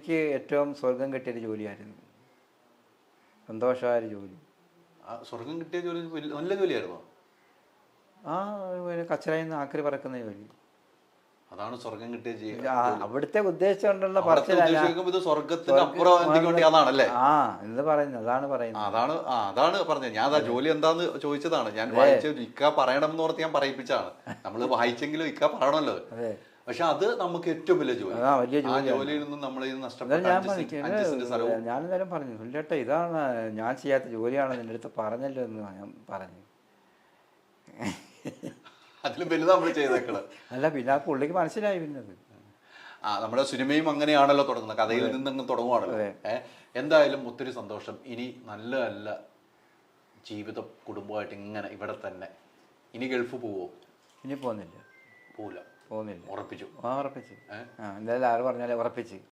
എനിക്ക് ഏറ്റവും സ്വർഗം കിട്ടിയൊരു ജോലിയായിരുന്നു, സന്തോഷമായൊരു ജോലി. സ്വർഗം കിട്ടിയ ജോലി നല്ല ജോലിയായിരുന്നോ? കച്ചറയിൽ നിന്ന് ആക്രി പറക്കുന്ന ജോലി. അതാണ് സ്വർഗം കിട്ടിയ അവിടുത്തെ ഉദ്ദേശിച്ചുകൊണ്ടുള്ള സ്വർഗത്തിന് അപ്പുറം അതാണല്ലേ എന്ന് പറയുന്നത്. അതാണ് പറയുന്നത്. അതാണ് പറഞ്ഞത്. ഞാൻ ആ ജോലി എന്താന്ന് ചോദിച്ചതാണ്. ഞാൻ വായിച്ച ഇക്ക പറയണം എന്ന് ഓർത്ത് ഞാൻ പറയിപ്പിച്ചാണ്. നമ്മള് വായിച്ചെങ്കിലും ഇക്ക പറയണല്ലോ. പക്ഷെ അത് നമുക്ക് ഏറ്റവും വലിയ ജോലി. ആ ജോലിയിൽ നിന്നും നമ്മൾ ഞാൻ എന്തായാലും പറഞ്ഞു, ഇല്ലേട്ടാ ഇതാണ് ഞാൻ ചെയ്യാത്ത ജോലിയാണ് നിന്റെ അടുത്ത് പറഞ്ഞല്ലോ എന്ന് ഞാൻ പറഞ്ഞു. അതിലും വലുത് നമ്മൾ ചെയ്തേക്കണം. അല്ല, പിന്നെ ആ പുള്ളിക്ക് മനസ്സിലായി. പിന്നത് നമ്മുടെ സിനിമയും അങ്ങനെയാണല്ലോ തുടങ്ങുന്നത്, കഥയിൽ നിന്നങ്ങ് തുടങ്ങുവാണല്ലോ. എന്തായാലും ഒത്തിരി സന്തോഷം. ഇനി നല്ല നല്ല ജീവിതം കുടുംബമായിട്ട് ഇങ്ങനെ ഇവിടെ തന്നെ. ഇനി ഗൾഫ് പോവോ? ഇനി പോകുന്നില്ല. പോവില്ല. പോകുന്നില്ല. ഉറപ്പിച്ചു? ഉറപ്പിച്ചു. എന്തായാലും ആര് പറഞ്ഞാലേ ഉറപ്പിച്ച്.